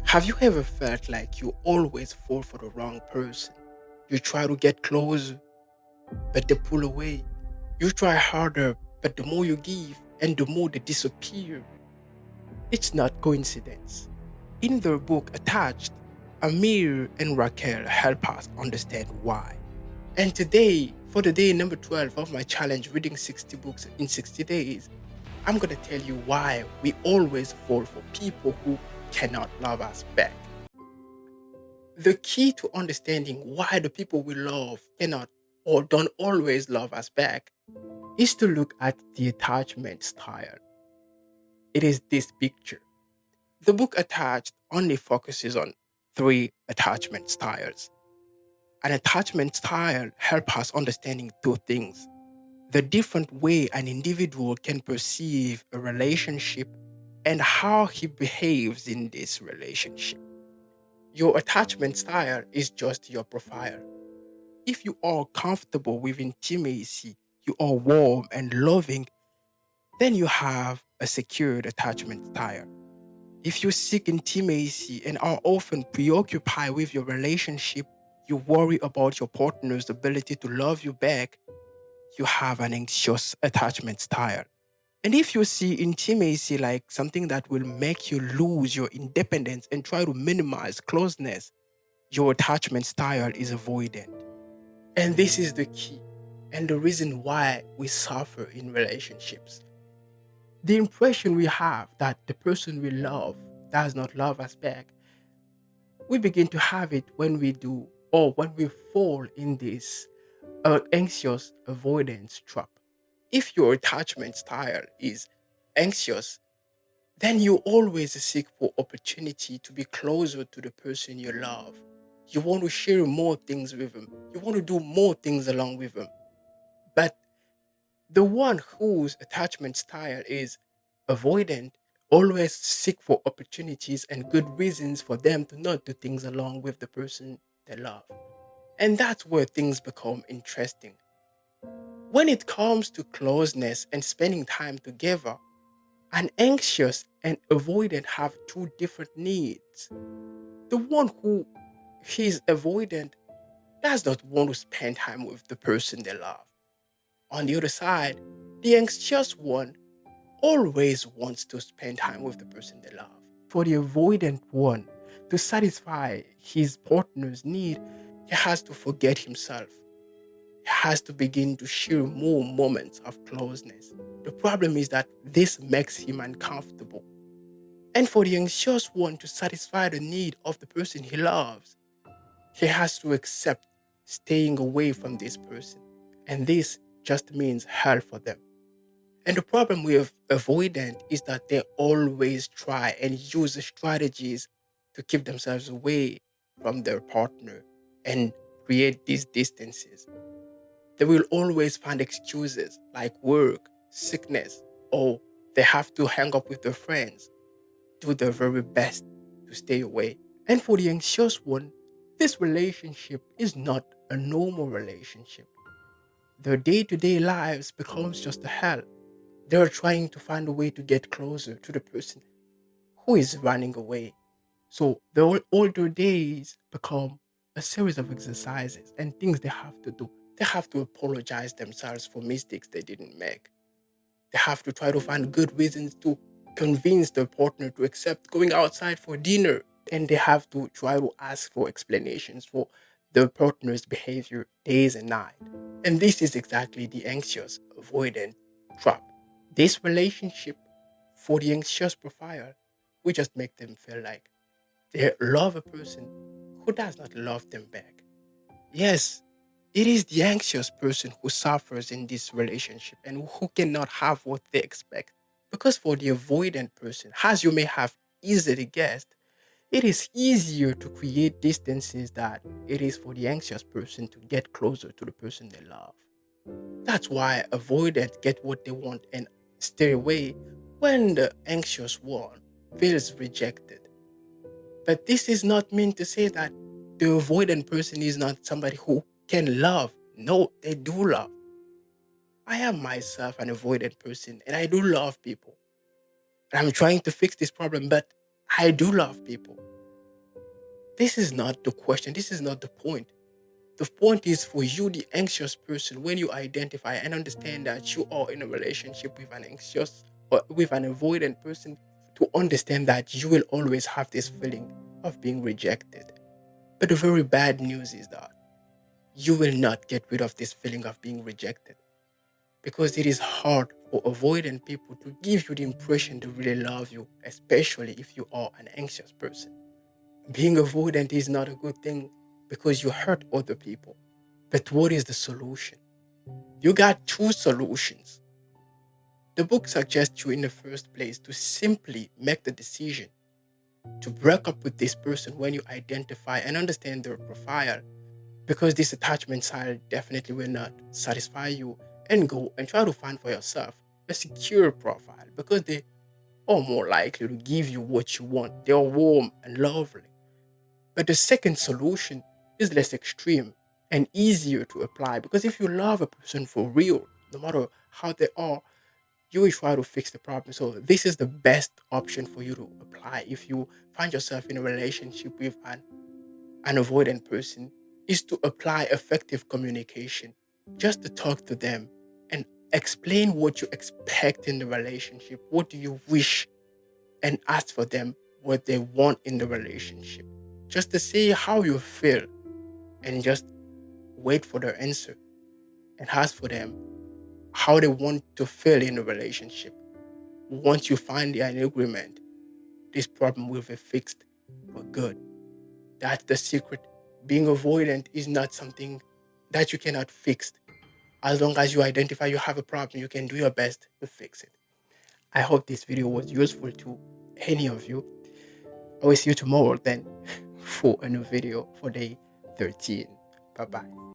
Have you ever felt like you always fall for the wrong person? You try to get closer, but they pull away. You try harder, but the more you give and the more they disappear. It's not coincidence. In their book Attached, Amir and Raquel help us understand why. And today, for the day number 12 of my challenge, reading 60 books in 60 days, I'm going to tell you why we always fall for people who cannot love us back. The key to understanding why the people we love cannot or don't always love us back is to look at the attachment style. It is this picture. The book Attached only focuses on three attachment styles. An attachment style helps us understanding two things: the different way an individual can perceive a relationship and how he behaves in this relationship. Your attachment style is just your profile. If you are comfortable with intimacy, you are warm and loving, then you have a secured attachment style. If you seek intimacy and are often preoccupied with your relationship, you worry about your partner's ability to love you back, you have an anxious attachment style. And if you see intimacy like something that will make you lose your independence and try to minimize closeness, your attachment style is avoidant. And this is the key and the reason why we suffer in relationships. The impression we have that the person we love does not love us back, we begin to have it when we do or when we fall in this anxious avoidance trap. If your attachment style is anxious, then you always seek for opportunity to be closer to the person you love. You want to share more things with them. You want to do more things along with them. But the one whose attachment style is avoidant always seek for opportunities and good reasons for them to not do things along with the person they love. And that's where things become interesting. When it comes to closeness and spending time together, an anxious and avoidant have two different needs. The one who is avoidant does not want to spend time with the person they love. On the other side, the anxious one always wants to spend time with the person they love. For the avoidant one, to satisfy his partner's need, he has to forget himself. He has to begin to share more moments of closeness. The problem is that this makes him uncomfortable. And for the anxious one to satisfy the need of the person he loves, he has to accept staying away from this person. And this just means hell for them. And the problem with avoidant is that they always try and use strategies to keep themselves away from their partner and create these distances. They will always find excuses like work, sickness, or they have to hang up with their friends, do their very best to stay away. And for the anxious one, this relationship is not a normal relationship. Their day-to-day lives becomes just a hell. They're trying to find a way to get closer to the person who is running away. So the older days become a series of exercises and things they have to do. They have to apologize themselves for mistakes they didn't make. They have to try to find good reasons to convince their partner to accept going outside for dinner. And they have to try to ask for explanations for their partner's behavior days and night. And this is exactly the anxious avoidant trap. This relationship for the anxious profile will just make them feel like they love a person who does not love them back. Yes, it is the anxious person who suffers in this relationship and who cannot have what they expect. Because for the avoidant person, as you may have easily guessed, it is easier to create distances than it is for the anxious person to get closer to the person they love. That's why avoidant get what they want and stay away when the anxious one feels rejected. But this is not meant to say that the avoidant person is not somebody who can love. No, they do love. I am myself an avoidant person and I do love people. And I'm trying to fix this problem, but I do love people. This is not the question. This is not the point. The point is for you, the anxious person, when you identify and understand that you are in a relationship with an anxious or with an avoidant person, to understand that you will always have this feeling of being rejected. But the very bad news is that you will not get rid of this feeling of being rejected, because it is hard for avoidant people to give you the impression they really love you, especially if you are an anxious person. Being avoidant is not a good thing because you hurt other people. But what is the solution? You got two solutions. The book suggests you in the first place to simply make the decision to break up with this person when you identify and understand their profile, because this attachment style definitely will not satisfy you, and go and try to find for yourself a secure profile, because they are more likely to give you what you want. They are warm and lovely. But the second solution is less extreme and easier to apply, because if you love a person for real, no matter how they are, you will try to fix the problem. So this is the best option for you to apply if you find yourself in a relationship with an avoidant person, is to apply effective communication. Just to talk to them and explain what you expect in the relationship. What do you wish? And ask for them what they want in the relationship. Just to see how you feel, and just wait for their answer and ask for them how they want to feel in the relationship. Once you find an agreement, this problem will be fixed for good. That's the secret. Being avoidant is not something that you cannot fix. As long as you identify you have a problem, you can do your best to fix it. I hope this video was useful to any of you. I will see you tomorrow then for a new video for day 13. Bye bye.